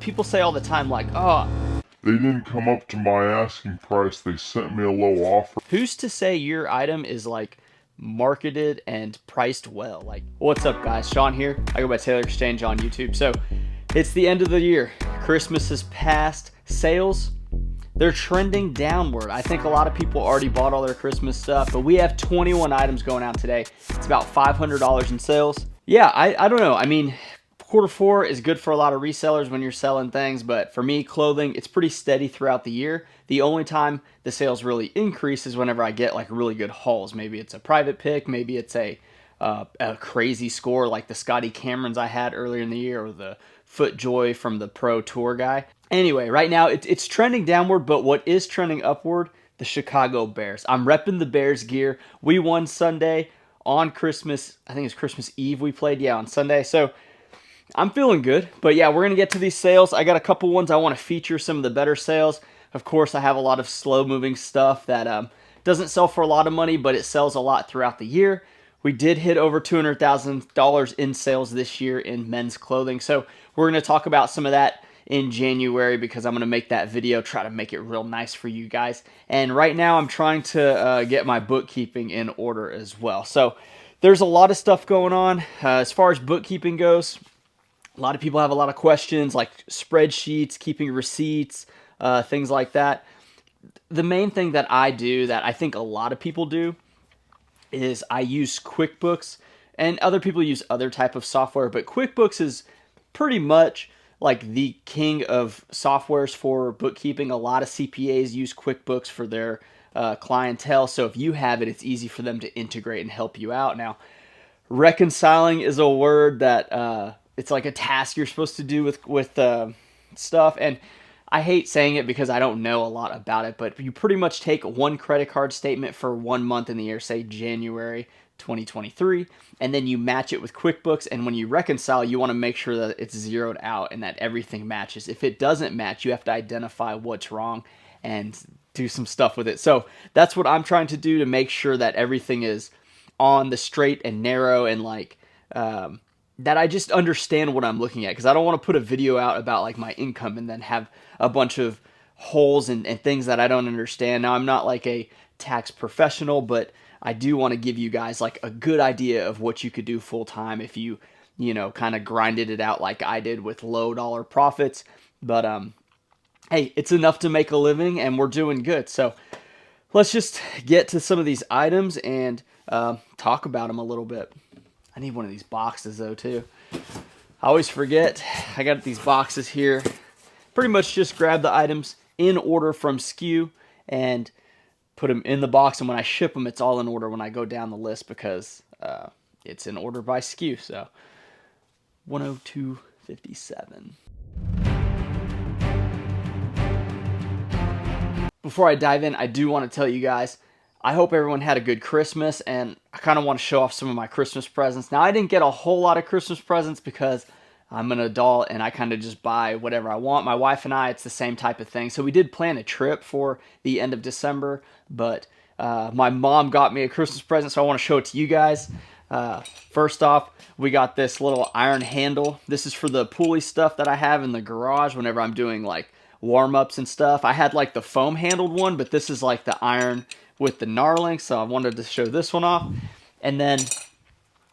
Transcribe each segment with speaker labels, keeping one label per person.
Speaker 1: People say all the time like, oh,
Speaker 2: they didn't come up to my asking price, they sent me a low offer.
Speaker 1: who's to say your item is like marketed and priced well? Like, what's up guys, Sean here. I go by Taylor Exchange on YouTube. So it's the end of the year. Christmas has passed. Sales, they're trending downward. I think a lot of people already bought all their Christmas stuff, but we have 21 items going out today. It's about $500 in sales. Yeah, I don't know. I mean, Q4 is good for a lot of resellers when you're selling things, but for me, clothing, it's pretty steady throughout the year. The only time the sales really increase is whenever I get like really good hauls. Maybe it's a private pick, maybe it's a crazy score like the Scotty Camerons I had earlier in the year, or the FootJoy from the Pro Tour guy. Anyway, right now it's trending downward, but what is trending upward? The Chicago Bears. I'm repping the Bears gear. We won Sunday on Christmas. I think it's Christmas Eve we played. Yeah, on Sunday. So I'm feeling good. But yeah, we're going to get to these sales. I got a couple ones I want to feature, some of the better sales. Of course, I have a lot of slow-moving stuff that doesn't sell for a lot of money, but it sells a lot throughout the year. We did hit over $200,000 in sales this year in men's clothing. So we're going to talk about some of that in January because I'm going to make that video, try to make it real nice for you guys. And right now I'm trying to get my bookkeeping in order as well. So there's a lot of stuff going on. As far as bookkeeping goes, a lot of people have a lot of questions like spreadsheets, keeping receipts, things like that. The main thing that I do that I think a lot of people do is I use QuickBooks, and other people use other type of software, but QuickBooks is pretty much like the king of softwares for bookkeeping. A lot of CPAs use QuickBooks for their clientele, so if you have it, it's easy for them to integrate and help you out. Now, reconciling is a word that it's like a task you're supposed to do with stuff, and I hate saying it because I don't know a lot about it, but you pretty much take one credit card statement for 1 month in the year, say January 2023, and then you match it with QuickBooks, and when you reconcile, you want to make sure that it's zeroed out and that everything matches. If it doesn't match, you have to identify what's wrong and do some stuff with it. So that's what I'm trying to do to make sure that everything is on the straight and narrow, and like that I just understand what I'm looking at, because I don't want to put a video out about like my income and then have a bunch of holes and things that I don't understand. Now, I'm not like a tax professional, but I do want to give you guys like a good idea of what you could do full time if you kind of grinded it out like I did with low dollar profits. But hey, it's enough to make a living and we're doing good. So let's just get to some of these items and talk about them a little bit. I need one of these boxes though too. I always forget. I got these boxes here. Pretty much just grab the items in order from SKU and put them in the box, and when I ship them, it's all in order when I go down the list because it's in order by SKU. So 102.57. Before I dive in, I do want to tell you guys, I hope everyone had a good Christmas, and I kind of want to show off some of my Christmas presents. Now, I didn't get a whole lot of Christmas presents because I'm an adult and I kind of just buy whatever I want. My wife and I, it's the same type of thing. So we did plan a trip for the end of December, but my mom got me a Christmas present, so I want to show it to you guys. First off, we got this little iron handle. This is for the pulley stuff that I have in the garage whenever I'm doing like warm-ups and stuff. I had like the foam handled one, but this is like the iron with the knurling, so I wanted to show this one off. And then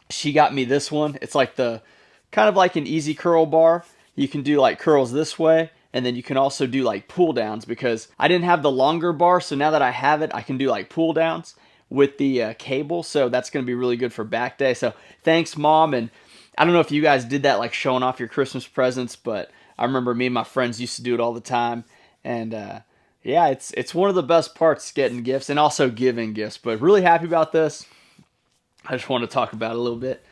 Speaker 1: she got me this one. It's like the kind of like an easy curl bar. You can do like curls this way, and then you can also do like pull downs, because I didn't have the longer bar, so now that I have it, I can do like pull downs with the cable, so that's going to be really good for back day. So thanks, Mom. And I don't know if you guys did that, like showing off your Christmas presents, but I remember me and my friends used to do it all the time. And yeah, it's one of the best parts, getting gifts and also giving gifts. But really happy about this. I just want to talk about it a little bit.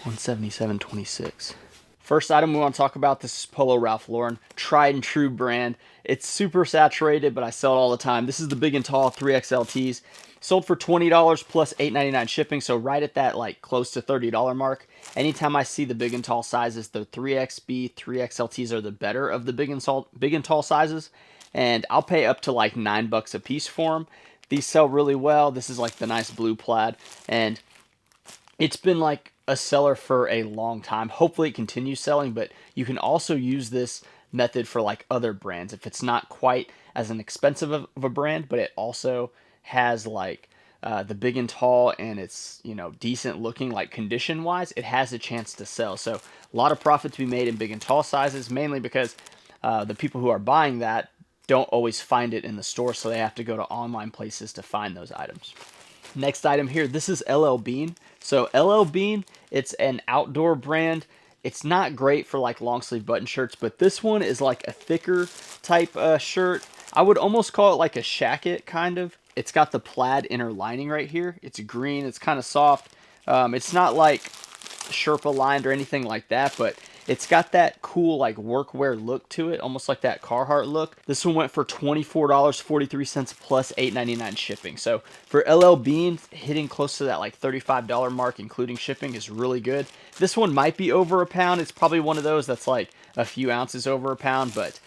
Speaker 1: $177.26. First item we want to talk about, this is Polo Ralph Lauren, tried and true brand. It's super saturated, but I sell it all the time. This is the big and tall 3XL tees. Sold for $20 plus $8.99 shipping, so right at that like close to $30 mark. Anytime I see the big and tall sizes, the 3XB, 3XLTs are the better of the big and tall sizes, and I'll pay up to like $9 a piece for them. These sell really well. This is like the nice blue plaid, and It's been like a seller for a long time. Hopefully it continues selling, but you can also use this method for like other brands. If it's not quite as an expensive of a brand, but it also has like the big and tall and it's, decent looking like condition wise, it has a chance to sell. So a lot of profit to be made in big and tall sizes, mainly because the people who are buying that don't always find it in the store, so they have to go to online places to find those items. Next item here, this is LL Bean. So LL Bean, it's an outdoor brand. It's not great for like long sleeve button shirts, but this one is like a thicker type shirt. I would almost call it like a shacket kind of. It's got the plaid inner lining right here. It's green. It's kind of soft. It's not like Sherpa lined or anything like that, but it's got that cool like workwear look to it, almost like that Carhartt look. This one went for $24.43 plus $8.99 shipping. So for LL Bean, hitting close to that like $35 mark, including shipping, is really good. This one might be over a pound. It's probably one of those that's like a few ounces over a pound, but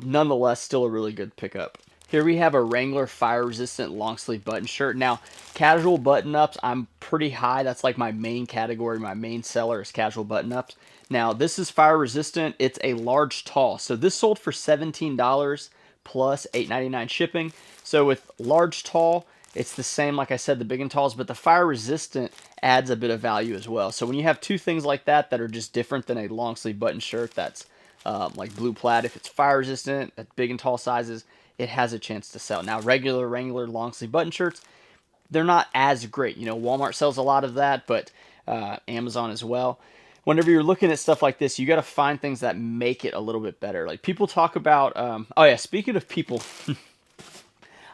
Speaker 1: nonetheless, still a really good pickup. Here we have a Wrangler fire resistant long sleeve button shirt. Now, casual button ups, I'm pretty high. That's like my main category. My main seller is casual button ups. Now, this is fire resistant. It's a large tall. So this sold for $17 plus $8.99 shipping. So with large tall, it's the same, like I said, the big and talls, but the fire resistant adds a bit of value as well. So when you have two things like that that are just different than a long sleeve button shirt that's like blue plaid, if it's fire resistant at big and tall sizes, it has a chance to sell. Now, regular Wrangler long sleeve button shirts, they're not as great. Walmart sells a lot of that, but Amazon as well. Whenever you're looking at stuff like this, you got to find things that make it a little bit better. Like people talk about, oh yeah, speaking of people,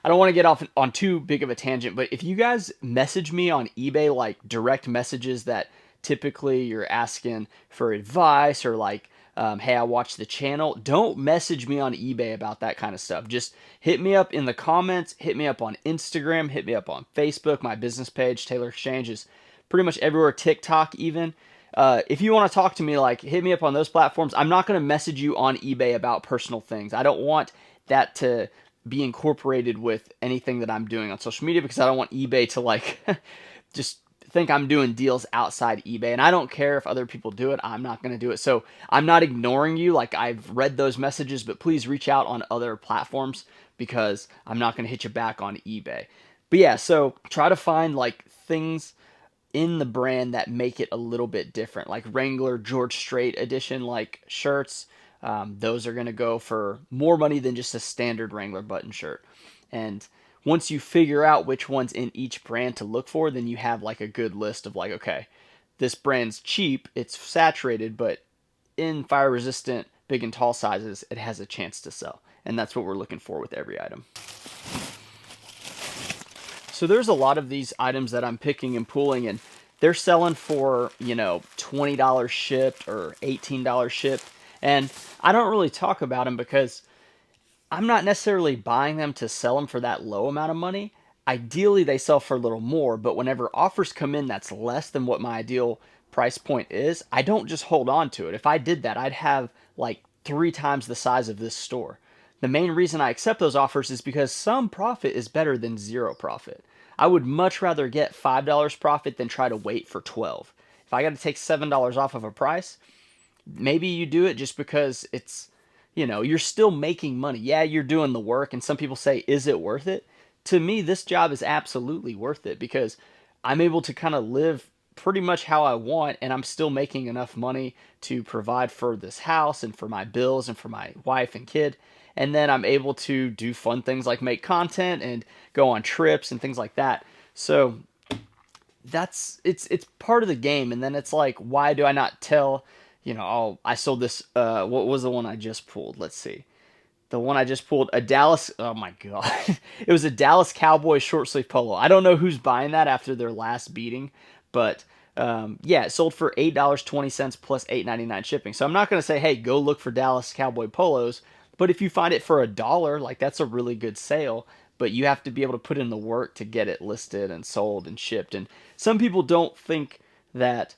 Speaker 1: I don't want to get off on too big of a tangent, but if you guys message me on eBay, like direct messages that typically you're asking for advice or like, hey, I watched the channel, don't message me on eBay about that kind of stuff. Just hit me up in the comments, hit me up on Instagram, hit me up on Facebook. My business page, Taylor Exchange, is pretty much everywhere, TikTok even. If you want to talk to me, like hit me up on those platforms. I'm not going to message you on eBay about personal things. I don't want that to be incorporated with anything that I'm doing on social media because I don't want eBay to like just think I'm doing deals outside eBay. And I don't care if other people do it. I'm not going to do it. So I'm not ignoring you. Like I've read those messages, but please reach out on other platforms because I'm not going to hit you back on eBay. But yeah, so try to find like things in the brand that make it a little bit different, like Wrangler George Strait edition like shirts. Those are going to go for more money than just a standard Wrangler button shirt. And once you figure out which ones in each brand to look for, then you have like a good list of like, okay, this brand's cheap, it's saturated, but in fire resistant big and tall sizes, it has a chance to sell. And that's what we're looking for with every item. So there's a lot of these items that I'm picking and pulling, and they're selling for, $20 shipped or $18 shipped. And I don't really talk about them because I'm not necessarily buying them to sell them for that low amount of money. Ideally, they sell for a little more, but whenever offers come in that's less than what my ideal price point is, I don't just hold on to it. If I did that, I'd have like 3 times the size of this store. The main reason I accept those offers is because some profit is better than zero profit. I would much rather get $5 profit than try to wait for 12. If I got to take $7 off of a price, maybe you do it just because you're still making money. Yeah, you're doing the work, and some people say, is it worth it? To me, this job is absolutely worth it because I'm able to kind of live pretty much how I want, and I'm still making enough money to provide for this house and for my bills and for my wife and kid. And then I'm able to do fun things like make content and go on trips and things like that. So it's part of the game. And then it's like, why do I not tell, oh, I sold this, what was the one I just pulled? Let's see. The one I just pulled, a Dallas, oh my God. It was a Dallas Cowboys short sleeve polo. I don't know who's buying that after their last beating, but yeah, it sold for $8.20 plus $8.99 shipping. So I'm not going to say, hey, go look for Dallas Cowboy polos, but if you find it for $1, like that's a really good sale. But you have to be able to put in the work to get it listed and sold and shipped. And some people don't think that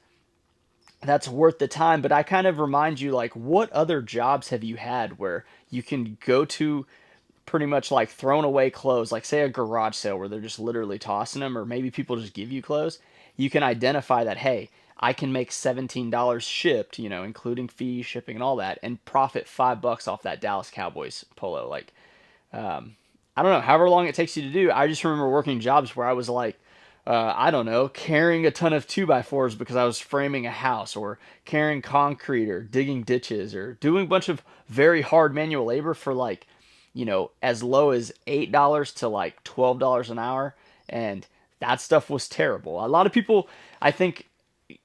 Speaker 1: that's worth the time, but I kind of remind you, like, what other jobs have you had where you can go to pretty much like thrown away clothes, like say a garage sale where they're just literally tossing them, or maybe people just give you clothes, you can identify that, hey, I can make $17 shipped, you know, including fees, shipping, and all that, and profit $5 off that Dallas Cowboys polo. Like, I don't know, however long it takes you to do. I just remember working jobs where I was like, I don't know, carrying a ton of 2x4s because I was framing a house, or carrying concrete, or digging ditches, or doing a bunch of very hard manual labor for like, you know, as low as $8 to like $12 an hour. And that stuff was terrible. A lot of people, I think,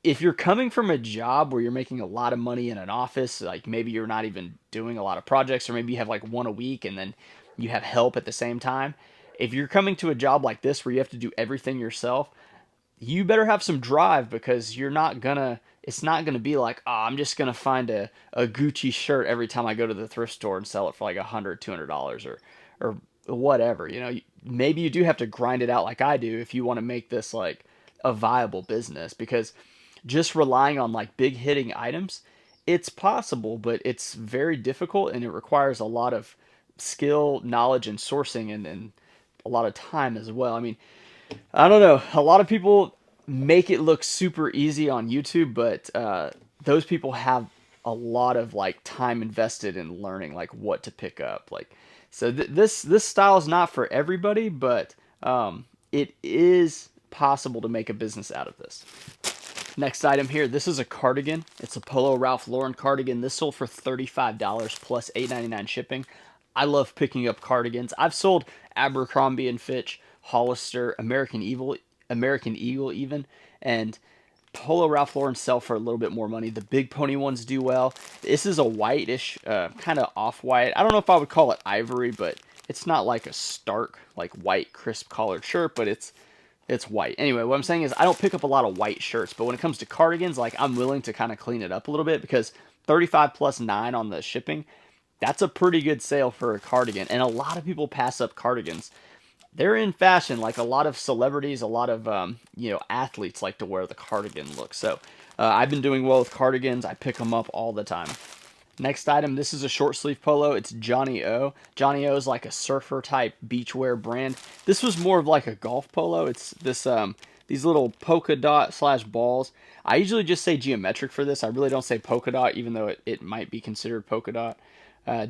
Speaker 1: if you're coming from a job where you're making a lot of money in an office, like maybe you're not even doing a lot of projects, or maybe you have like one a week and then you have help at the same time. If you're coming to a job like this where you have to do everything yourself, you better have some drive, because you're not gonna, it's not gonna be like, oh, I'm just gonna find a Gucci shirt every time I go to the thrift store and sell it for like $100, $200, or whatever. You know, maybe you do have to grind it out like I do if you want to make this like a viable business, because just relying on like big hitting items, it's possible, but it's very difficult, and it requires a lot of skill, knowledge, and sourcing, and a lot of time as well. I mean, I don't know. A lot of people make it look super easy on YouTube, but those people have a lot of like time invested in learning like what to pick up. Like, so this style is not for everybody, but it is possible to make a business out of this. Next item here, this is a cardigan. It's a Polo Ralph Lauren cardigan. This sold for $35 plus $8.99 shipping. I love picking up cardigans. I've sold Abercrombie and Fitch, Hollister, American Eagle even, and Polo Ralph Lauren sell for a little bit more money. The big pony ones do well. This is a whitish, kind of off-white. I don't know if I would call it ivory, but it's not like a stark, like white, crisp collared shirt, but it's white. Anyway, what I'm saying is I don't pick up a lot of white shirts, but when it comes to cardigans, like I'm willing to kind of clean it up a little bit, because 35 plus 9 on the shipping, that's a pretty good sale for a cardigan. And a lot of people pass up cardigans. They're in fashion. Like a lot of celebrities, a lot of you know, athletes like to wear the cardigan look. So I've been doing well with cardigans. I pick them up all the time. Next item, this is a short sleeve polo. It's Johnny O. Johnny O is like a surfer type beachwear brand. This was more of like a golf polo. It's this these little polka dot slash balls. I usually just say geometric for this. I really don't say polka dot, even though it might be considered polka dot.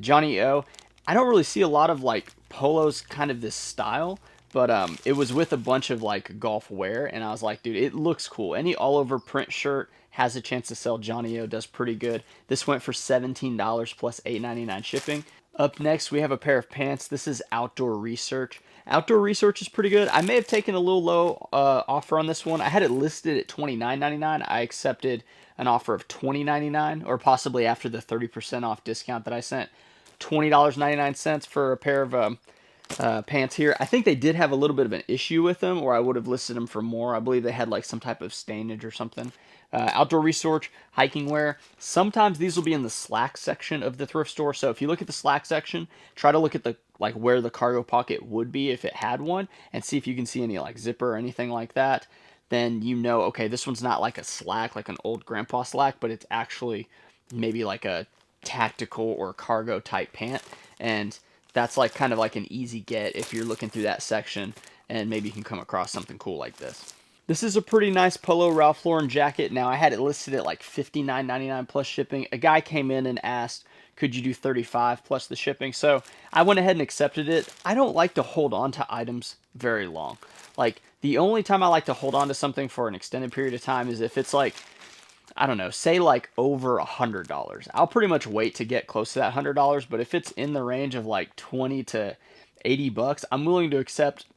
Speaker 1: Johnny O. I don't really see a lot of like polos kind of this style, but it was with a bunch of like golf wear, and I was like, dude, it looks cool. Any all over print shirt has a chance to sell. Johnny O does pretty good. This went for $17 plus $8.99 shipping. Up next, we have a pair of pants. This is Outdoor Research. Outdoor Research is pretty good. I may have taken a little low offer on this one. I had it listed at $29.99. I accepted an offer of $20.99, or possibly after the 30% off discount that I sent, $20.99 for a pair of pants here. I think they did have a little bit of an issue with them, or I would have listed them for more. I believe they had like some type of stainage or something. Outdoor Research, hiking wear. Sometimes these will be in the slack section of the thrift store. So if you look at the slack section, try to look at the like where the cargo pocket would be if it had one, and see if you can see any like zipper or anything like that. Then you know, okay, this one's not like a slack, like an old grandpa slack, but it's actually maybe like a tactical or cargo type pant. And that's like kind of like an easy get if you're looking through that section, and maybe you can come across something cool like this. This is a pretty nice Polo Ralph Lauren jacket. Now, I had it listed at like $59.99 plus shipping. A guy came in and asked, could you do 35 plus the shipping? So I went ahead and accepted it. I don't like to hold on to items very long. Like, the only time I like to hold on to something for an extended period of time is if it's like, I don't know, say like over $100. I'll pretty much wait to get close to that $100, but if it's in the range of like 20 to 80 bucks, I'm willing to accept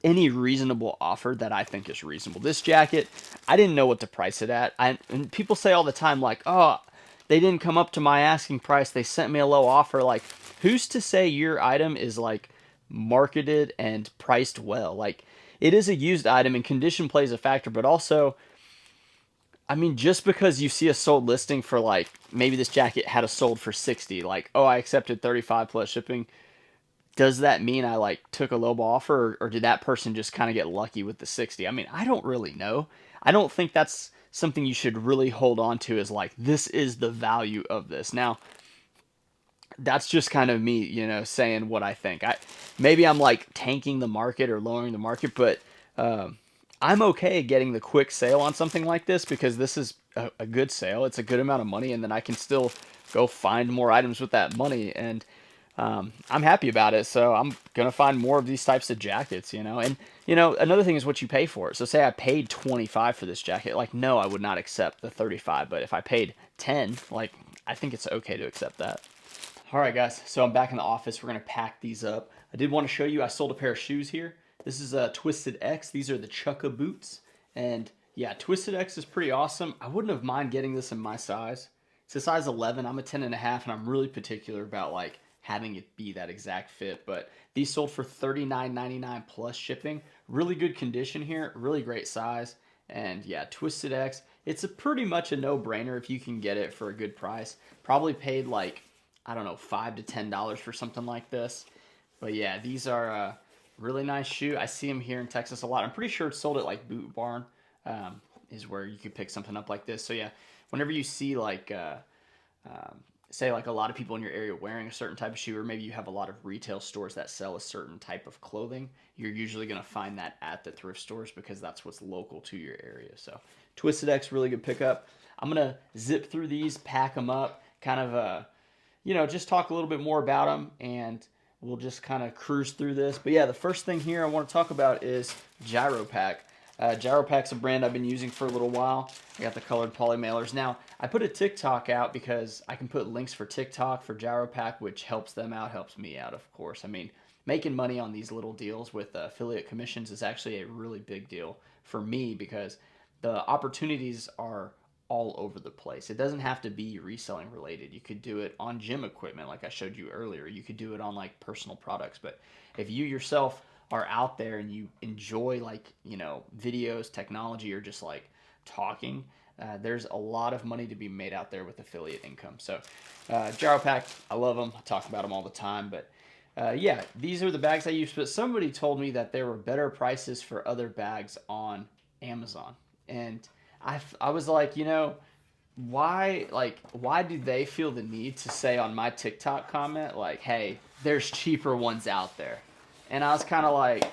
Speaker 1: any reasonable offer that I think is reasonable. This jacket, I didn't know what to price it at. And people say all the time like, "Oh, they didn't come up to my asking price. They sent me a low offer." Like, who's to say your item is like marketed and priced well? Like, it is a used item and condition plays a factor, but also, I mean, just because you see a sold listing for like, maybe this jacket had a sold for 60, like, oh, I accepted 35 plus shipping, does that mean I like took a lowball offer, or did that person just kind of get lucky with the 60? I mean, I don't really know. I don't think that's something you should really hold on to, as like, this is the value of this. Now, that's just kind of me, you know, saying what I think. Maybe I'm like tanking the market or lowering the market, but I'm okay getting the quick sale on something like this because this is a good sale. It's a good amount of money, and then I can still go find more items with that money, and I'm happy about it. So I'm gonna find more of these types of jackets, you know. And you know, another thing is what you pay for it. So say I paid 25 for this jacket, like no, I would not accept the 35. But if I paid 10, like I think it's okay to accept that. All right, guys. So I'm back in the office. We're gonna pack these up. I did want to show you. I sold a pair of shoes here. This is a Twisted X. These are the Chukka boots, and yeah, Twisted X is pretty awesome. I wouldn't have mind getting this in my size. It's a size 11. I'm a 10 and a half, and I'm really particular about like having it be that exact fit. But these sold for $39.99 plus shipping. Really good condition here. Really great size. And yeah, Twisted X. It's a pretty much a no-brainer if you can get it for a good price. Probably paid like I don't know, $5 to $10 for something like this. But yeah, these are a really nice shoe. I see them here in Texas a lot. I'm pretty sure it's sold at like Boot Barn, is where you could pick something up like this. So yeah, whenever you see like, say like a lot of people in your area wearing a certain type of shoe, or maybe you have a lot of retail stores that sell a certain type of clothing, you're usually going to find that at the thrift stores because that's what's local to your area. So Twisted X, really good pickup. I'm going to zip through these, pack them up, kind of you know, just talk a little bit more about them and we'll just kind of cruise through this. But yeah, the first thing here I want to talk about is Jiaropack. Jiaropack's a brand I've been using for a little while. I got the colored poly mailers. Now, I put a TikTok out because I can put links for TikTok for Jiaropack, which helps them out, helps me out, of course. I mean, making money on these little deals with affiliate commissions is actually a really big deal for me because the opportunities are all over the place. It doesn't have to be reselling related. You could do it on gym equipment, like I showed you earlier. You could do it on like personal products. But if you yourself are out there and you enjoy like, you know, videos, technology, or just like talking, there's a lot of money to be made out there with affiliate income. So, Gyropack, I love them. I talk about them all the time. But yeah, these are the bags I use. But somebody told me that there were better prices for other bags on Amazon. And I was like, you know, why do they feel the need to say on my TikTok comment like, hey, there's cheaper ones out there? And I was kind of like,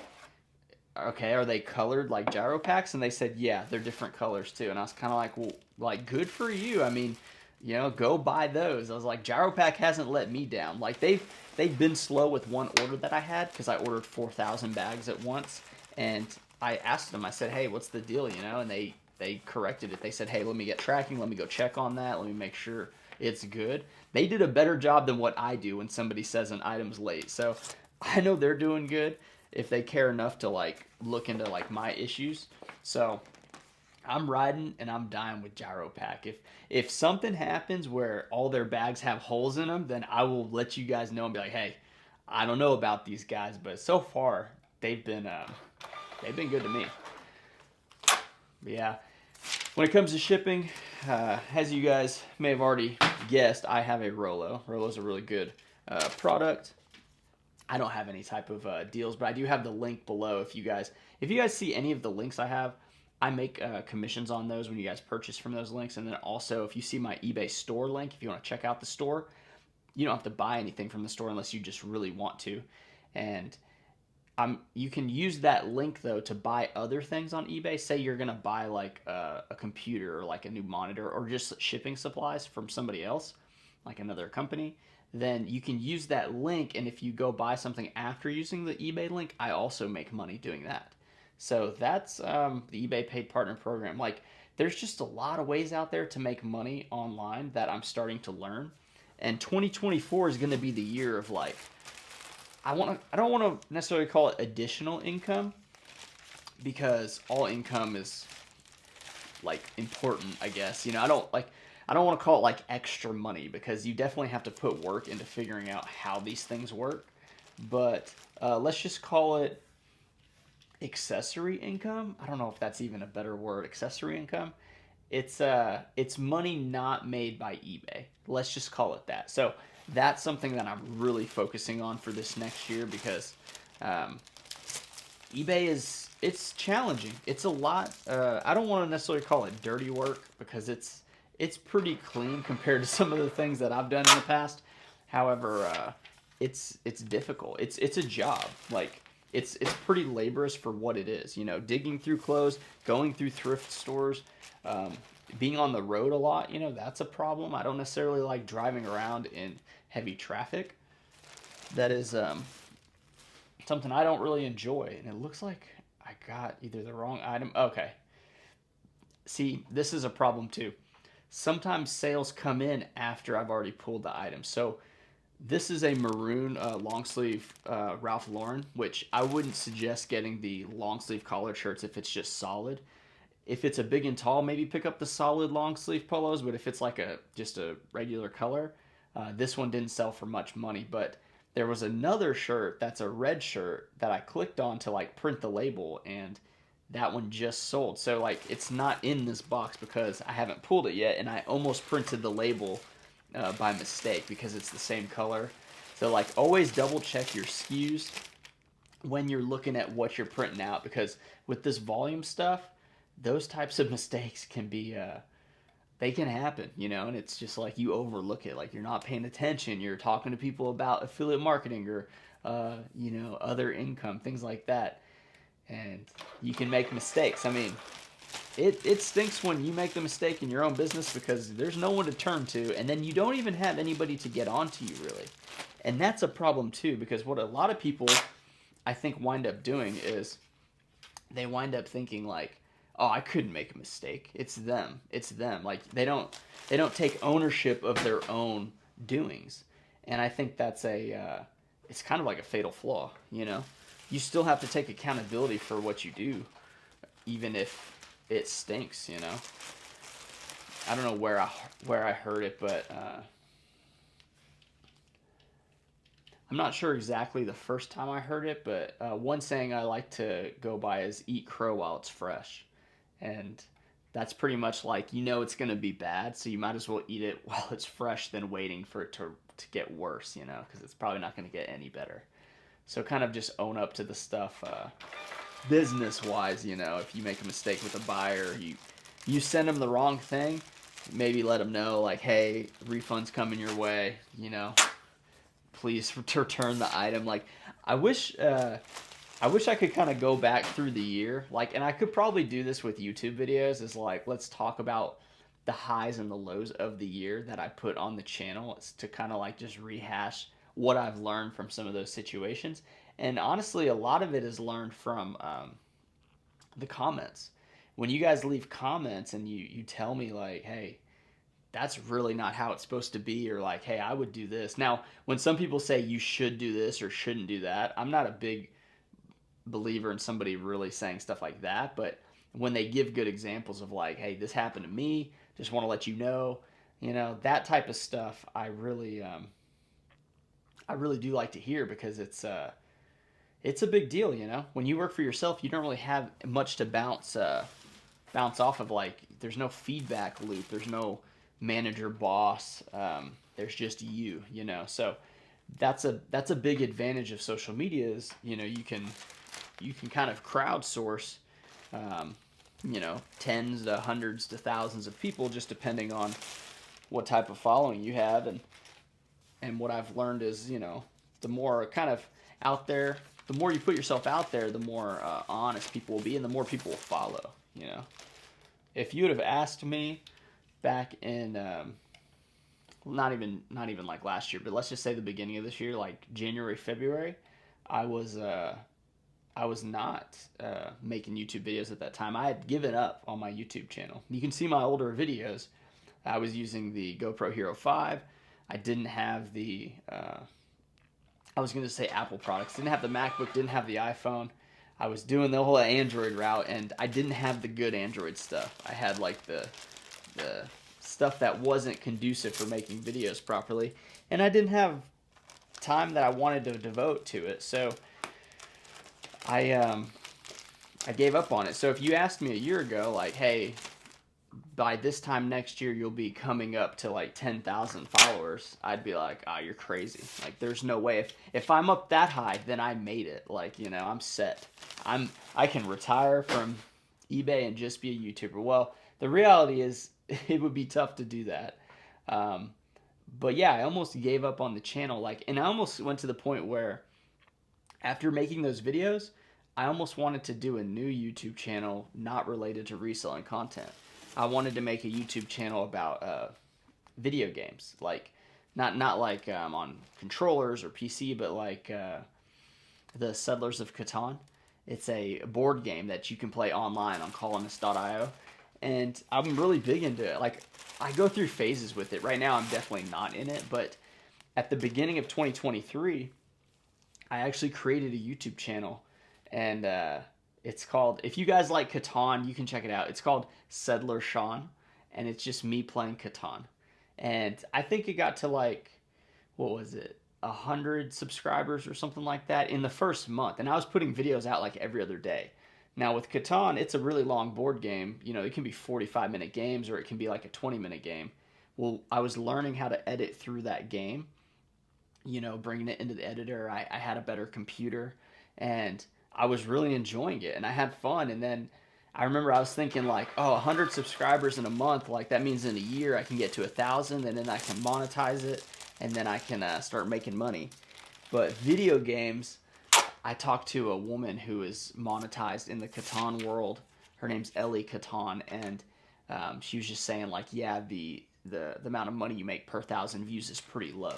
Speaker 1: okay, are they colored like gyro packs? And they said, yeah, they're different colors too. And I was kind of like, well, like good for you. I mean, you know, go buy those. I was like, Gyropack hasn't let me down. Like they've been slow with one order that I had because I ordered 4,000 bags at once, and I asked them. I said, hey, what's the deal? You know, and they corrected it. They said, hey, let me get tracking. Let me go check on that. Let me make sure it's good. They did a better job than what I do when somebody says an item's late. So I know they're doing good if they care enough to like look into like my issues. So I'm riding and I'm dying with Gyropack. If something happens where all their bags have holes in them, then I will let you guys know and be like, hey, I don't know about these guys, but so far they've been good to me. But yeah, when it comes to shipping, as you guys may have already guessed, I have a Rolo. Rolo's a really good product. I don't have any type of deals, but I do have the link below. If you guys see any of the links I have, I make commissions on those when you guys purchase from those links. And then also, if you see my eBay store link, if you want to check out the store, you don't have to buy anything from the store unless you just really want to. And you can use that link though to buy other things on eBay. Say you're gonna buy like a computer or like a new monitor or just shipping supplies from somebody else, like another company. Then you can use that link, and if you go buy something after using the eBay link, I also make money doing that. So that's the eBay paid partner program. Like, there's just a lot of ways out there to make money online that I'm starting to learn. And 2024 is going to be the year of like I don't want to necessarily call it additional income because all income is like important, I guess. You know, I don't want to call it like extra money because you definitely have to put work into figuring out how these things work. But let's just call it accessory income. I don't know if that's even a better word, accessory income. It's money not made by eBay. Let's just call it that. So that's something that I'm really focusing on for this next year because um, eBay it's challenging. It's a lot. I don't want to necessarily call it dirty work because it's pretty clean compared to some of the things that I've done in the past. However, it's difficult. It's a job. Like it's pretty laborious for what it is. You know, digging through clothes, going through thrift stores, um, being on the road a lot. You know, that's a problem. I don't necessarily like driving around in heavy traffic. That is something I don't really enjoy. And it looks like I got either the wrong item. Okay. See, this is a problem too. Sometimes sales come in after I've already pulled the item. So this is a maroon long sleeve Ralph Lauren, which I wouldn't suggest getting the long sleeve collared shirts if it's just solid. If it's a big and tall, maybe pick up the solid long sleeve polos. But if it's like a just a regular color, this one didn't sell for much money. But there was another shirt that's a red shirt that I clicked on to like print the label, and that one just sold. So like it's not in this box because I haven't pulled it yet, and I almost printed the label by mistake because it's the same color. So like always double check your SKUs when you're looking at what you're printing out, because with this volume stuff, those types of mistakes can be they can happen, you know, and it's just like you overlook it, like you're not paying attention, you're talking to people about affiliate marketing or you know, other income, things like that, and you can make mistakes. I mean, it stinks when you make the mistake in your own business because there's no one to turn to, and then you don't even have anybody to get onto you really. And that's a problem too, because what a lot of people I think wind up doing is they wind up thinking like, oh, I couldn't make a mistake. It's them. It's them. Like they don't take ownership of their own doings. And I think that's a it's kind of like a fatal flaw, you know. You still have to take accountability for what you do, even if it stinks, you know. I don't know where I heard it, but I'm not sure exactly the first time I heard it, but one saying I like to go by is "eat crow while it's fresh," and that's pretty much like, you know, it's gonna be bad, so you might as well eat it while it's fresh than waiting for it to get worse, you know, because it's probably not gonna get any better. So kind of just own up to the stuff business wise, you know. If you make a mistake with a buyer, you send them the wrong thing, maybe let them know like, hey, refunds coming your way, you know, please return the item. Like I wish I wish I could kind of go back through the year, like, and I could probably do this with YouTube videos, is like, let's talk about the highs and the lows of the year that I put on the channel. It's to kind of like just rehash what I've learned from some of those situations. And honestly, a lot of it is learned from the comments. When you guys leave comments and you tell me like, hey, that's really not how it's supposed to be, or like, hey, I would do this. Now, when some people say you should do this or shouldn't do that, I'm not a big believer in somebody really saying stuff like that. But when they give good examples of like, hey, this happened to me, just want to let you know, that type of stuff, I really do like to hear, because it's a big deal, you know. When you work for yourself, you don't really have much to bounce off of. Like, there's no feedback loop, there's no manager boss, there's just you know. So that's a big advantage of social media, is, you know, you can kind of crowdsource, um, you know, tens to hundreds to thousands of people, just depending on what type of following you have. And what I've learned is, you know, the more kind of out there, the more you put yourself out there, the more honest people will be, and the more people will follow. You know, if you would have asked me back in not even like last year, but let's just say the beginning of this year, like January, February, I was I was not making YouTube videos at that time. I had given up on my YouTube channel. You can see my older videos. I was using the GoPro Hero 5. I didn't have the, I was going to say Apple products. Didn't have the MacBook, didn't have the iPhone. I was doing the whole Android route, and I didn't have the good Android stuff. I had like the stuff that wasn't conducive for making videos properly, and I didn't have time that I wanted to devote to it. So I I gave up on it. So if you asked me a year ago, like, hey, by this time next year you'll be coming up to like 10,000 followers, I'd be like, oh, you're crazy. Like, there's no way. If I'm up that high, then I made it. Like, you know, I'm set. I can retire from eBay and just be a YouTuber. Well, the reality is it would be tough to do that. Um, but yeah, I almost gave up on the channel. Like, and I almost went to the point where After making those videos, I almost wanted to do a new YouTube channel not related to reselling content. I wanted to make a YouTube channel about video games, like not like on controllers or PC, but like the Settlers of Catan. It's a board game that you can play online on colonist.io, and I'm really big into it. Like, I go through phases with it. Right now, I'm definitely not in it, but at the beginning of 2023, I actually created a YouTube channel, and it's called. If you guys like Catan, you can check it out. It's called Settler Sean, and it's just me playing Catan. And I think it got to like, what was it, 100 subscribers or something like that in the first month, and I was putting videos out like every other day. Now with Catan, it's a really long board game. You know, it can be 45-minute games or it can be like a 20-minute game. Well, I was learning how to edit through that game, you know, bringing it into the editor. I had a better computer, and I was really enjoying it, and I had fun. And then I remember I was thinking like, oh, 100 subscribers in a month, like that means in a year I can get to 1,000, and then I can monetize it, and then I can start making money. But video games, I talked to a woman who is monetized in the Catan world. Her name's Ellie Catan, and she was just saying like, yeah, the amount of money you make per 1,000 views is pretty low.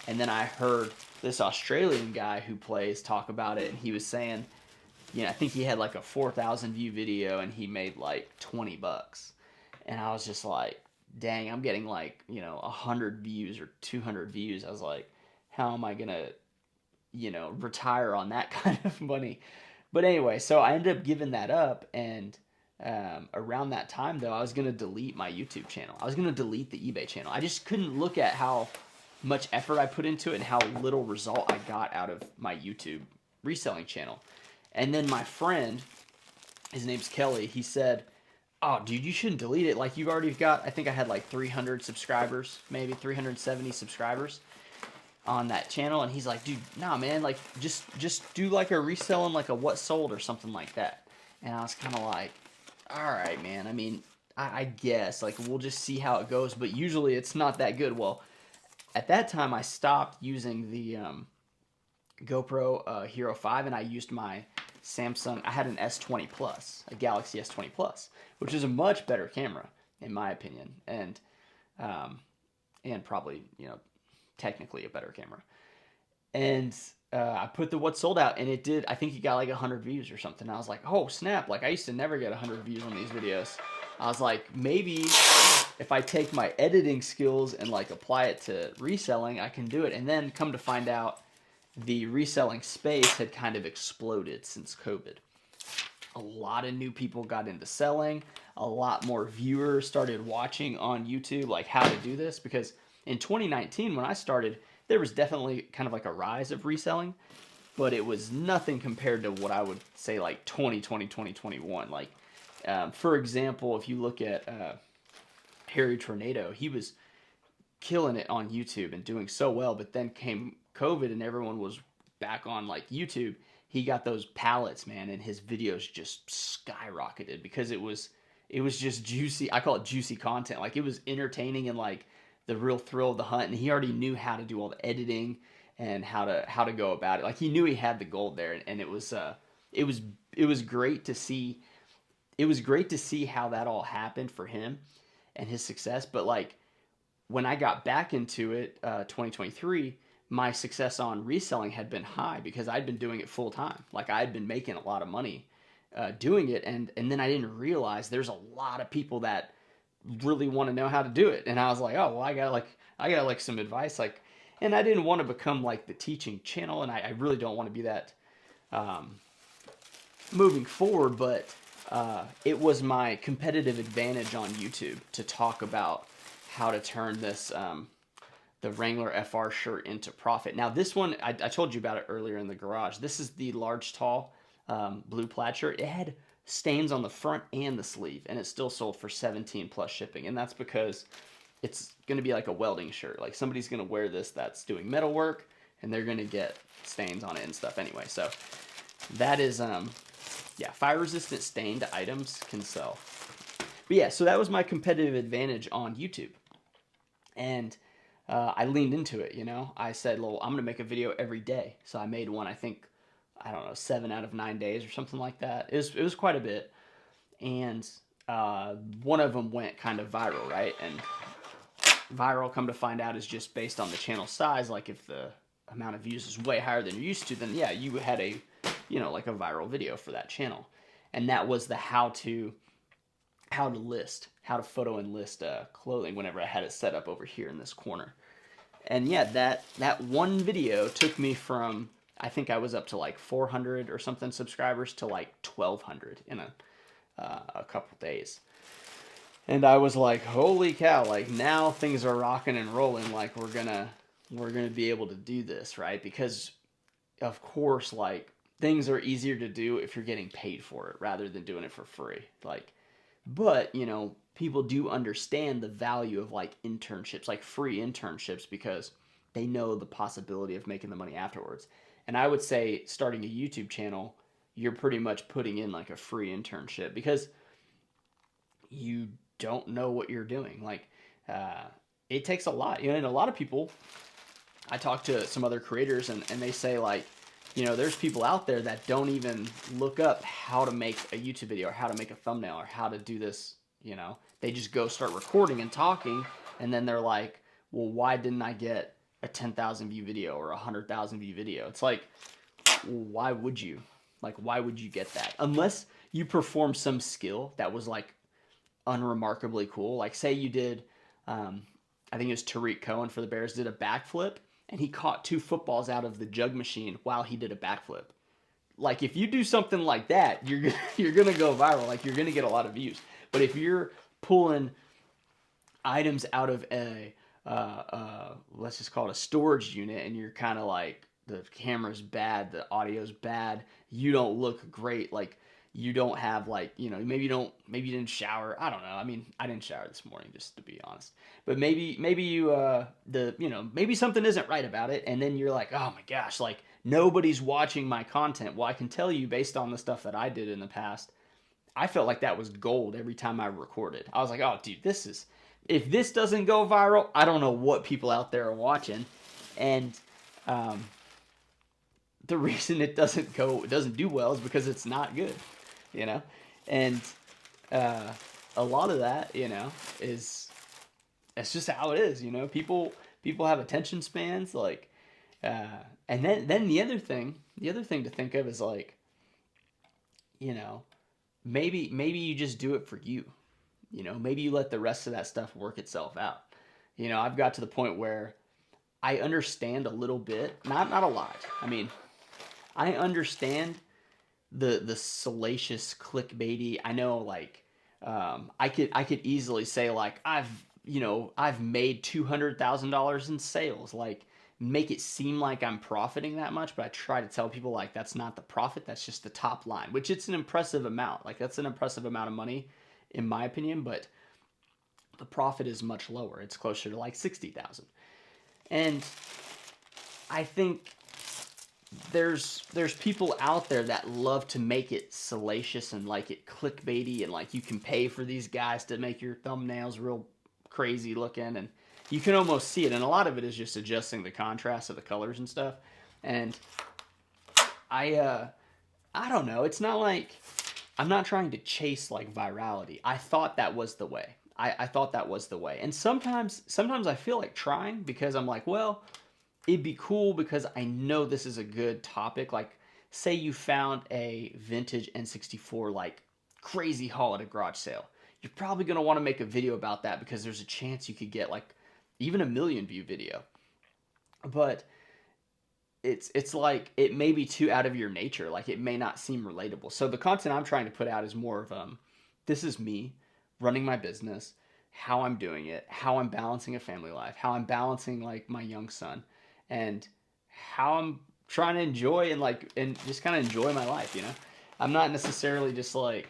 Speaker 1: And then I heard this Australian guy who plays talk about it, and he was saying, you know, I think he had like a 4,000 view video, and he made like $20. And I was just like, dang, I'm getting like, you know, 100 views or 200 views. I was like, how am I gonna, you know, retire on that kind of money? But anyway, so I ended up giving that up, and around that time though, I was gonna delete my YouTube channel. I was gonna delete the eBay channel. I just couldn't look at how much effort I put into it and how little result I got out of my YouTube reselling channel. And then my friend, his name's Kelly, he said, oh, dude, you shouldn't delete it. Like, you've already got, I think I had like 300 subscribers, maybe 370 subscribers on that channel. And he's like, dude, nah, man, like, just do like a reselling, like a what sold or something like that. And I was kind of like, all right, man. I mean, I guess, like, we'll just see how it goes. But usually it's not that good. Well, at that time, I stopped using the GoPro Hero 5, and I used my Samsung. I had an S20 Plus, a Galaxy S20 Plus, which is a much better camera in my opinion, um, and probably, you know, technically a better camera. And I put the what sold out, and it did. I think it got like 100 views or something. I was like, oh snap! Like, I used to never get 100 views on these videos. I was like, maybe if I take my editing skills and like apply it to reselling, I can do it. And then come to find out, the reselling space had kind of exploded since COVID. A lot of new people got into selling. A lot more viewers started watching on YouTube, like how to do this. Because in 2019, when I started, there was definitely kind of like a rise of reselling, but it was nothing compared to what I would say like 2020, 2021. Like, for example, if you look at Harry Tornado, he was killing it on YouTube and doing so well, but then came COVID and everyone was back on like YouTube. He got those pallets, man, and his videos just skyrocketed because it was just juicy. I call it juicy content. Like, it was entertaining and like the real thrill of the hunt, and he already knew how to do all the editing and how to go about it. Like, he knew he had the gold there, and it was it was great to see. It was great to see how that all happened for him and his success. But like, when I got back into it, 2023, my success on reselling had been high because I'd been doing it full time. Like, I'd been making a lot of money doing it, and then I didn't realize there's a lot of people that really want to know how to do it. And I was like, oh well, I got some advice, like, and I didn't want to become like the teaching channel, and I really don't want to be that moving forward. But it was my competitive advantage on YouTube to talk about how to turn this the Wrangler FR shirt into profit. Now this one, I told you about it earlier in the garage. This is the large tall blue plaid shirt. It had stains on the front and the sleeve, and it still sold for 17 plus shipping. And that's because it's going to be like a welding shirt. Like, somebody's going to wear this that's doing metal work, and they're going to get stains on it and stuff anyway. So that is yeah, fire resistant stained items can sell. But yeah, so that was my competitive advantage on YouTube. And I leaned into it, you know. I said, well, I'm going to make a video every day. So I made one, I think, I don't know, 7 out of 9 days or something like that. It was quite a bit, and one of them went kind of viral, right? And viral, come to find out, is just based on the channel size. Like if the amount of views is way higher than you're used to, then yeah, you had a, like a viral video for that channel, and that was the how to photo and list clothing. Whenever I had it set up over here in this corner, and yeah, that one video took me from, I think I was up to like 400 or something subscribers to like 1,200 in a couple days. And I was like, holy cow, like now things are rocking and rolling, like we're gonna be able to do this, right? Because of course, like things are easier to do if you're getting paid for it rather than doing it for free. Like, but people do understand the value of like internships, like free internships, because they know the possibility of making the money afterwards. And I would say starting a YouTube channel, you're pretty much putting in like a free internship, because you don't know what you're doing. Like, uh, it takes a lot, and a lot of people, I talk to some other creators, and they say like, there's people out there that don't even look up how to make a YouTube video or how to make a thumbnail or how to do this. They just go start recording and talking, and then they're like, well, why didn't I get a 10,000 view video or a 100,000 view video? It's like, well, why would you? Like, why would you get that? Unless you perform some skill that was like unremarkably cool. Like, say you did, I think it was Tariq Cohen for the Bears, did a backflip, and he caught two footballs out of the jug machine while he did a backflip. Like, if you do something like that, you're gonna go viral. Like, you're gonna get a lot of views. But if you're pulling items out of a let's just call it a storage unit, and you're kind of like, the camera's bad, the audio's bad, you don't look great, like you don't have, like, maybe you didn't shower. I don't know. I mean, I didn't shower this morning, just to be honest. But maybe you maybe something isn't right about it, and then you're like, oh my gosh, like nobody's watching my content. Well, I can tell you, based on the stuff that I did in the past, I felt like that was gold every time I recorded. I was like, oh dude, if this doesn't go viral, I don't know what people out there are watching. And um, the reason it doesn't do well is because it's not good, you know. And uh, a lot of that, is it's just how it is. People have attention spans, like, and then the other thing to think of is like, you know, maybe you just do it for you. Maybe you let the rest of that stuff work itself out. I've got to the point where I understand a little bit, not a lot. I mean, I understand the salacious clickbaity. I know, like, I could easily say like, I've made $200,000 in sales, like make it seem like I'm profiting that much, but I try to tell people like that's not the profit, that's just the top line, which it's an impressive amount. Like, that's an impressive amount of money in my opinion, but the profit is much lower. It's closer to like 60,000. And I think there's people out there that love to make it salacious and like it clickbaity, and like you can pay for these guys to make your thumbnails real crazy looking, and you can almost see it. And a lot of it is just adjusting the contrast of the colors and stuff. And I don't know. It's not like I'm not trying to chase like virality. I thought that was the way. I thought that was the way. And sometimes I feel like trying, because I'm like, well, it'd be cool because I know this is a good topic. Like, say you found a vintage N64 like crazy haul at a garage sale. You're probably going to want to make a video about that, because there's a chance you could get like even a million view video. But it's like it may be too out of your nature. Like, it may not seem relatable. So the content I'm trying to put out is more of this is me running my business, how I'm doing it, how I'm balancing a family life, how I'm balancing like my young son, and how I'm trying to enjoy and just kind of enjoy my life. I'm not necessarily just like,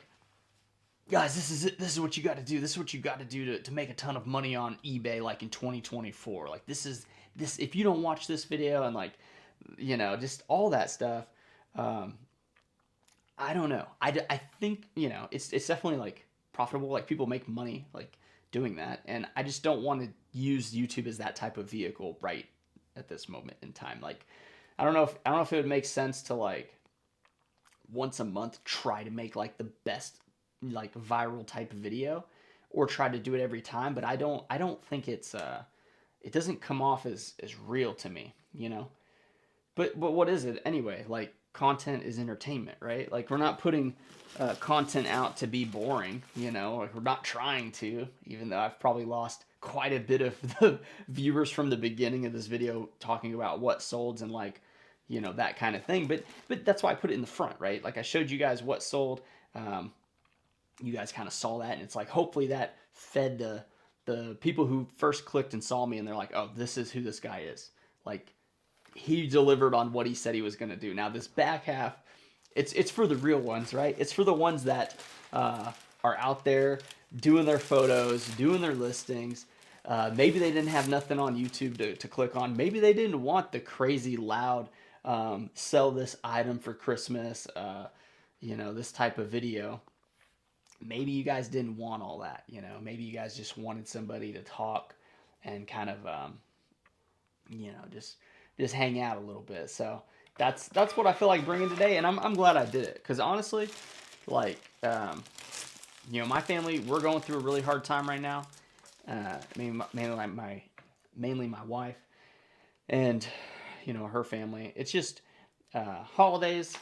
Speaker 1: guys, this is it. This is what you got to do. This is what you got to do to make a ton of money on eBay, like in 2024. Like, this is this. If you don't watch this video, and like, just all that stuff, um, I don't know. I think, it's definitely like profitable. Like, people make money like doing that, and I just don't want to use YouTube as that type of vehicle right at this moment in time. Like, I don't know if it would make sense to like once a month try to make like the best like viral type video or try to do it every time, but I don't think it's it doesn't come off as real to me, you know? But what is it anyway? Like content is entertainment, right? Like we're not putting content out to be boring, you know. Like we're not trying to, even though I've probably lost quite a bit of the viewers from the beginning of this video talking about what sold and like, you know, that kind of thing. But that's why I put it in the front, right? Like I showed you guys what sold. You guys kind of saw that, and it's like hopefully that fed the people who first clicked and saw me, and they're like, oh, this is who this guy is. Like he delivered on what he said he was going to do. Now this back half, it's for the real ones, right? It's for the ones that are out there doing their photos, doing their listings. Maybe they didn't have nothing on YouTube to click on. Maybe they didn't want the crazy loud sell this item for Christmas, you know, this type of video. Maybe you guys didn't want all that, you know. Maybe you guys just wanted somebody to talk and kind of you know, just hang out a little bit. So that's what I feel like bringing today, and I'm glad I did it because honestly, like you know, my family, we're going through a really hard time right now. I mean, mainly my wife and you know her family. It's just holidays,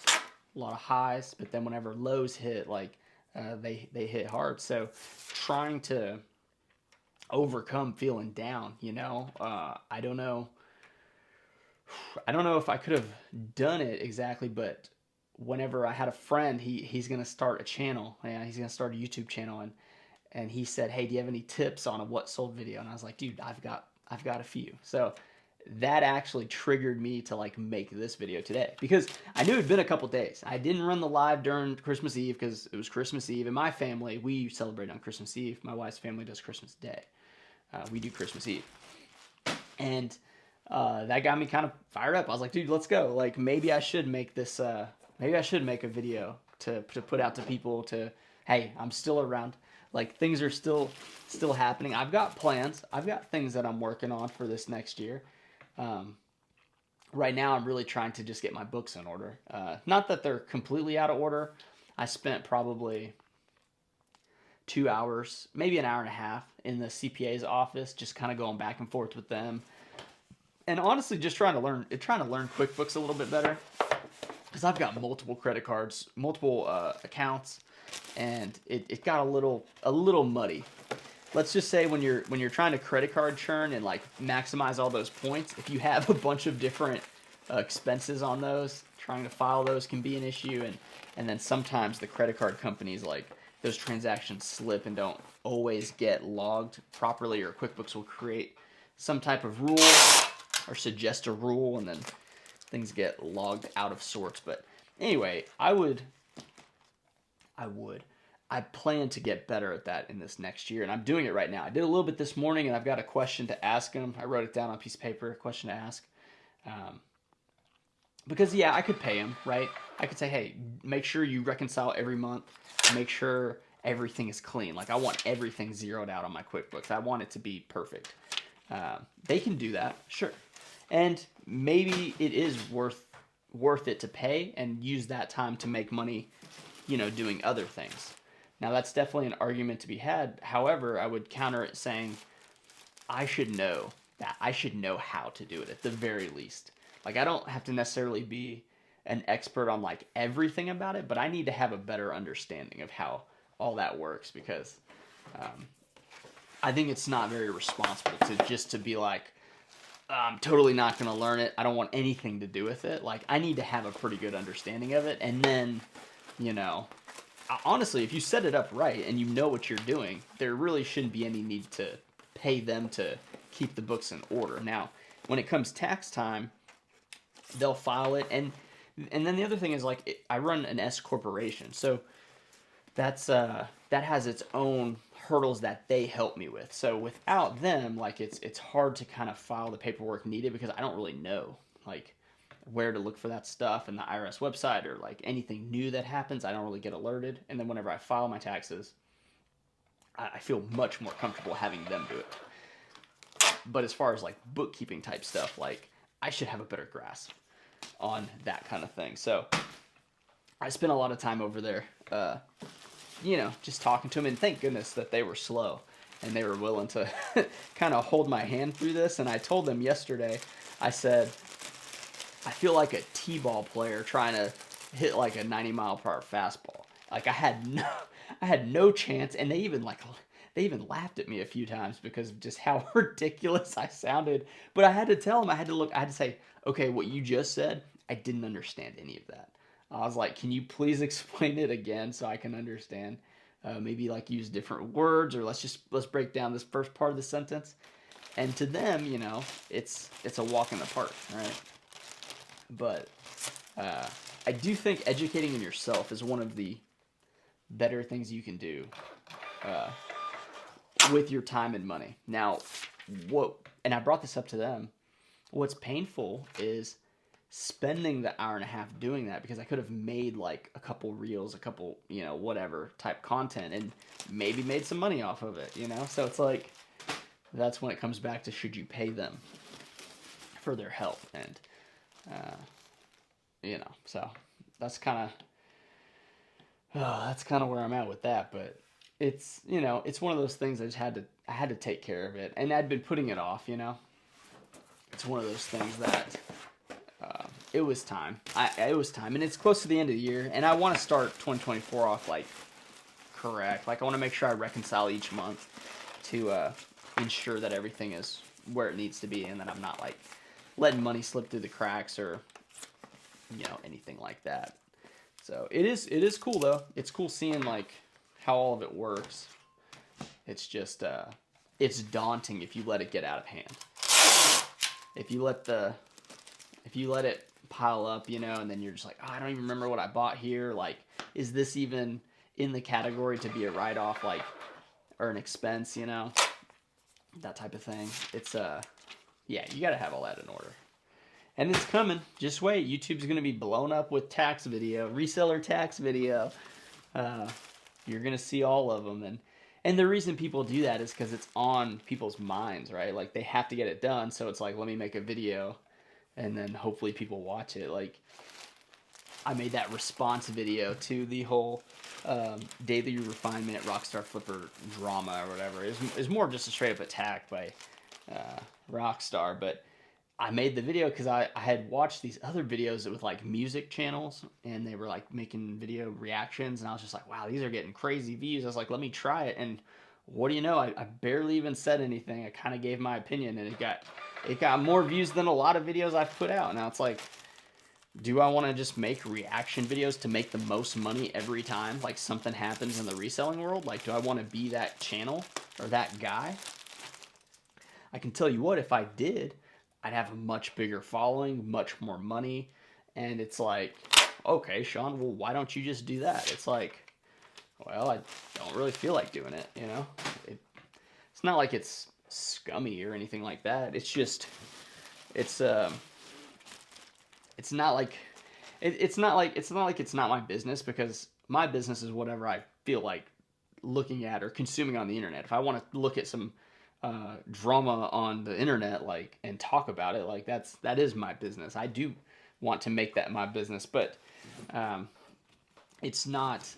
Speaker 1: a lot of highs, but then whenever lows hit, like they hit hard. So trying to overcome feeling down, you know, I don't know if I could have done it exactly, but whenever I had a friend, he's gonna start a channel. Yeah, he's gonna start a YouTube channel, and he said, "Hey, do you have any tips on a what sold video?" And I was like, "Dude, I've got a few." So that actually triggered me to like make this video today because I knew it'd been a couple days. I didn't run the live during Christmas Eve because it was Christmas Eve. In my family, we celebrate on Christmas Eve. My wife's family does Christmas Day. We do Christmas Eve, and that got me kind of fired up. I was like, dude, let's go. Like maybe I should make this. Maybe I should make a video to put out to people. To hey, I'm still around. Like things are still happening. I've got plans. I've got things that I'm working on for this next year. Right now, I'm really trying to just get my books in order. Not that they're completely out of order. I spent probably 2 hours, maybe an hour and a half in the CPA's office, just kind of going back and forth with them, and honestly, just trying to learn QuickBooks a little bit better because I've got multiple credit cards, multiple accounts, and it got a little muddy. Let's just say when you're trying to credit card churn and like maximize all those points, if you have a bunch of different expenses on those, trying to file those can be an issue, and then sometimes the credit card companies like those transactions slip and don't always get logged properly, or QuickBooks will create some type of rule or suggest a rule, and then things get logged out of sorts. But anyway, I plan to get better at that in this next year, and I'm doing it right now. I did a little bit this morning, and I've got a question to ask him. I wrote it down on a piece of paper, a question to ask. Because, yeah, I could pay him, right? I could say, hey, make sure you reconcile every month. Make sure everything is clean. Like, I want everything zeroed out on my QuickBooks. I want it to be perfect. They can do that, sure. And maybe it is worth it to pay and use that time to make money, you know, doing other things. Now, that's definitely an argument to be had. However, I would counter it saying, I should know that. I should know how to do it at the very least. Like, I don't have to necessarily be an expert on, like, everything about it, but I need to have a better understanding of how all that works because I think it's not very responsible to be like, I'm totally not going to learn it. I don't want anything to do with it. Like, I need to have a pretty good understanding of it, and then, you know, honestly, if you set it up right and you know what you're doing, there really shouldn't be any need to pay them to keep the books in order. Now, when it comes tax time, they'll file it, and then the other thing is like I run an S corporation, so that has its own hurdles that they help me with. So without them, like it's hard to kind of file the paperwork needed because I don't really know like where to look for that stuff in the IRS website or like anything new that happens. I don't really get alerted, and then whenever I file my taxes, I feel much more comfortable having them do it. But as far as like bookkeeping type stuff, like I should have a better grasp on that kind of thing. So I spent a lot of time over there, you know, just talking to them, and thank goodness that they were slow and they were willing to kind of hold my hand through this. And I told them yesterday, I said, I feel like a T-ball player trying to hit like a 90-mile-per-hour fastball. Like I had no chance, and they even laughed at me a few times because of just how ridiculous I sounded. But I had to tell them, I had to say, okay, what you just said, I didn't understand any of that. I was like, can you please explain it again so I can understand? Maybe like use different words, or let's break down this first part of the sentence. And to them, you know, it's a walk in the park, right? But uh, I do think educating in yourself is one of the better things you can do uh, with your time and money. Now, and I brought this up to them. What's painful is spending the hour and a half doing that, because I could have made like a couple reels, a couple, you know, whatever type content, and maybe made some money off of it, you know? So it's like, that's when it comes back to, should you pay them for their help? And, you know, so that's kind of, that's kind of where I'm at with that. But it's, you know, it's one of those things I had to take care of it, and I'd been putting it off, you know? It's one of those things that it was time. It was time, and it's close to the end of the year, and I want to start 2024 off like correct. Like I want to make sure I reconcile each month to ensure that everything is where it needs to be, and that I'm not like letting money slip through the cracks, or you know, anything like that. So it is cool though. It's cool seeing like how all of it works. It's just it's daunting if you let it get out of hand. If you let it pile up, you know, and then you're just like, oh, I don't even remember what I bought here. Like, is this even in the category to be a write-off, like, or an expense, you know? That type of thing. It's, yeah, you gotta have all that in order. And it's coming. Just wait. YouTube's gonna be blown up with tax video, reseller tax video. You're gonna see all of them. And the reason people do that is because it's on people's minds, right? Like, they have to get it done, so it's like, let me make a video, and then hopefully people watch it. Like, I made that response video to the whole daily refinement Rockstar Flipper drama or whatever. It's more just a straight up attack by Rockstar, but I made the video because I had watched these other videos with like music channels, and they were like making video reactions, and I was just like, wow, these are getting crazy views. I was like, let me try it, and what do you know? I barely even said anything. I kind of gave my opinion, and it got more views than a lot of videos I've put out. Now it's like, do I want to just make reaction videos to make the most money every time like something happens in the reselling world? Like, do I want to be that channel or that guy? I can tell you what, if I did, I'd have a much bigger following, much more money, and it's like, okay, Sean, well, why don't you just do that? It's like, well, I don't really feel like doing it, you know? It's not like it's scummy or anything like that. It's just, it's it's not like it's not like it's not my business, because my business is whatever I feel like looking at or consuming on the internet. If I want to look at some drama on the internet, like, and talk about it, like that is my business. I do want to make that my business, but it's not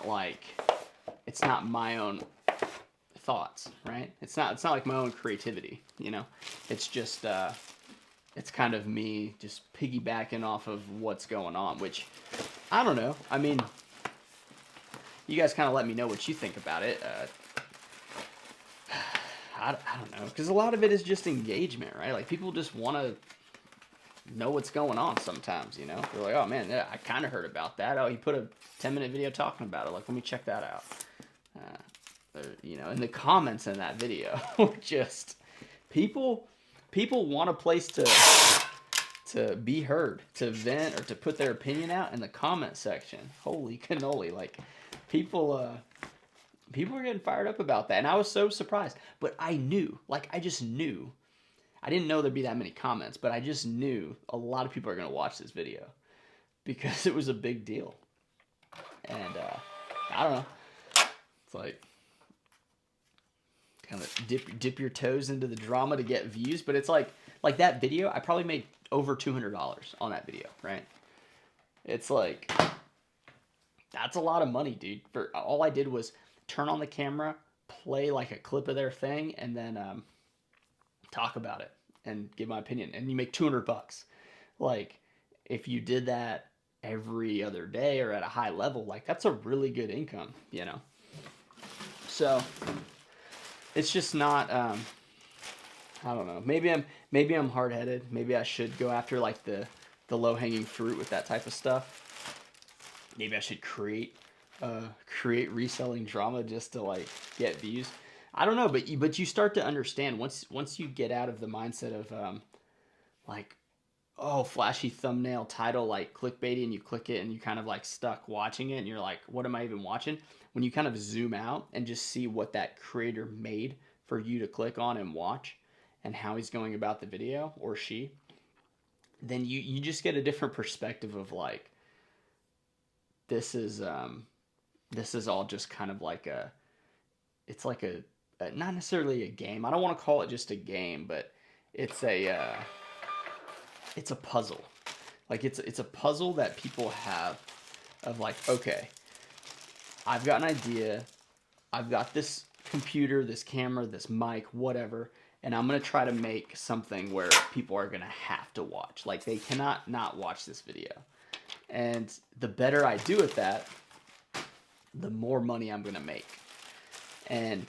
Speaker 1: like it's not my own thoughts, right? It's not like my own creativity, you know. It's just it's kind of me just piggybacking off of what's going on, which I don't know. I mean, you guys kind of let me know what you think about it. I don't know, because a lot of it is just engagement, right? Like, people just want to know what's going on sometimes, you know? They're like, oh man, yeah, I kind of heard about that. Oh, he put a 10-minute video talking about it. Like, let me check that out. You know, and the comments in that video were just, people want a place to be heard, to vent, or to put their opinion out in the comment section. Holy cannoli. Like, people are getting fired up about that, and I was so surprised. But I knew, like, I just knew. I didn't know there'd be that many comments, but I just knew a lot of people are going to watch this video because it was a big deal. And I don't know. It's like, kind of dip your toes into the drama to get views, but it's like that video, I probably made over $200 on that video, right? It's like, that's a lot of money, dude. For all I did was turn on the camera, play like a clip of their thing, and then talk about it and give my opinion. And you make 200 bucks. Like, if you did that every other day or at a high level, like that's a really good income, you know? So it's just not, I don't know. Maybe I'm hard headed. Maybe I should go after like the low hanging fruit with that type of stuff. Maybe I should create reselling drama just to like get views. I don't know, but you start to understand once you get out of the mindset of like, oh, flashy thumbnail title like clickbaity, and you click it and you kind of like stuck watching it and you're like, what am I even watching? When you kind of zoom out and just see what that creator made for you to click on and watch, and how he's going about the video, or she, then you just get a different perspective of like, this is this is all just kind of like it's like a not necessarily a game. I don't want to call it just a game, but it's a puzzle. Like it's a puzzle that people have of like, okay, I've got an idea. I've got this computer, this camera, this mic, whatever, and I'm going to try to make something where people are going to have to watch. Like they cannot not watch this video. And the better I do at that, the more money I'm going to make. And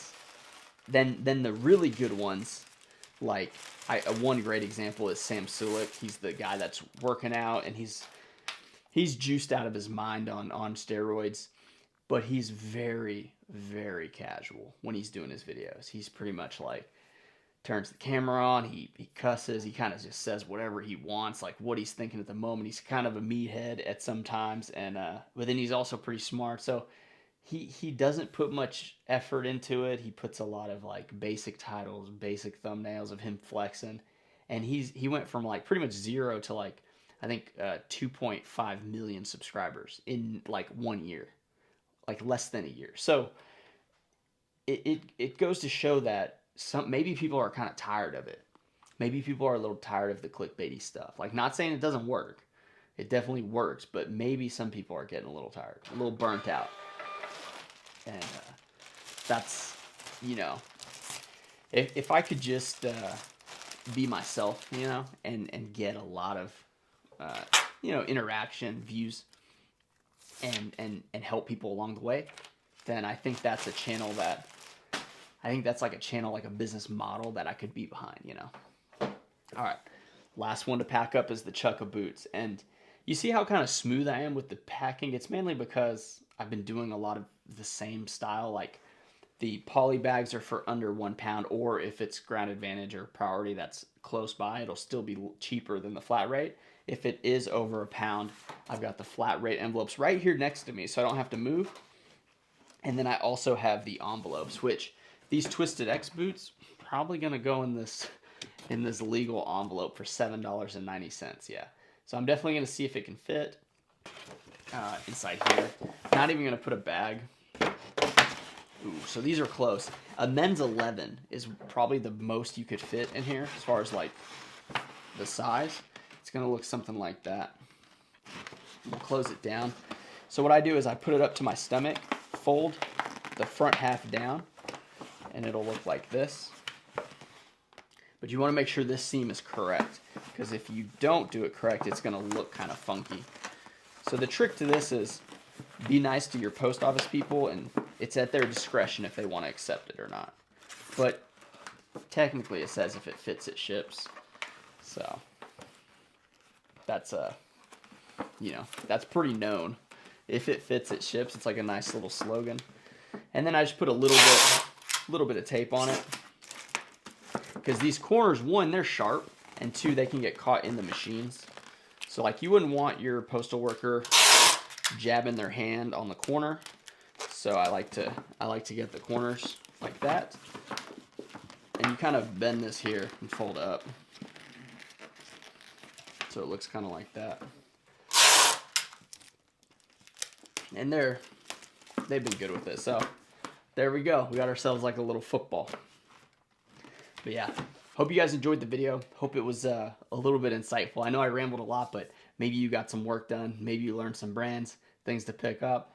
Speaker 1: then the really good ones, like one great example is Sam Sulik. He's the guy that's working out, and he's juiced out of his mind on steroids, but he's very, very casual when he's doing his videos. He's pretty much like turns the camera on, he cusses, he kind of just says whatever he wants, like what he's thinking at the moment. He's kind of a meathead at some times, and but then he's also pretty smart. So he doesn't put much effort into it. He puts a lot of like basic titles, basic thumbnails of him flexing, and he went from like pretty much zero to like I think 2.5 million subscribers in like 1 year, like less than a year. So it goes to show that maybe people are kind of tired of it. Maybe people are a little tired of the clickbaity stuff. Like, not saying it doesn't work. It definitely works, but maybe some people are getting a little tired, a little burnt out. And that's, you know, if I could just be myself, you know, and get a lot of, interaction, views, and help people along the way, then I think that's a channel that, I think that's like a channel, like a business model that I could be behind, you know. All right, last one to pack up is the Chukka boots. And you see how kind of smooth I am with the packing? It's mainly because I've been doing a lot of the same style. Like the poly bags are for under 1 pound, or if it's Ground Advantage or Priority that's close by, it'll still be cheaper than the flat rate. If it is over 1 pound, I've got the flat rate envelopes right here next to me, so I don't have to move. And then I also have the envelopes, which these Twisted X boots probably gonna go in this legal envelope for $7.90. Yeah, so I'm definitely gonna see if it can fit inside here. Not even gonna put a bag. Ooh, so these are close. A men's 11 is probably the most you could fit in here as far as like the size. It's gonna look something like that. We'll close it down. So what I do is I put it up to my stomach, fold the front half down, and it'll look like this. But you want to make sure this seam is correct, because if you don't do it correct, it's going to look kind of funky. So the trick to this is be nice to your post office people, and it's at their discretion if they want to accept it or not. But technically it says if it fits, it ships. So that's that's pretty known. If it fits, it ships. It's like a nice little slogan. And then I just put a little bit of tape on it, because these corners, one, they're sharp, and two, they can get caught in the machines. So like, you wouldn't want your postal worker jabbing their hand on the corner. So I like to get the corners like that, and you kind of bend this here and fold up, so it looks kind of like that. And they've been good with it. So there we go. We got ourselves like a little football. But yeah, hope you guys enjoyed the video. Hope it was a little bit insightful. I know I rambled a lot, but Maybe you got some work done. Maybe you learned some brands, things to pick up.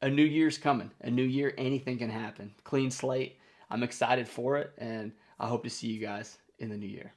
Speaker 1: A new year's coming. A new year, anything can happen. Clean slate. I'm excited for it, and I hope to see you guys in the new year.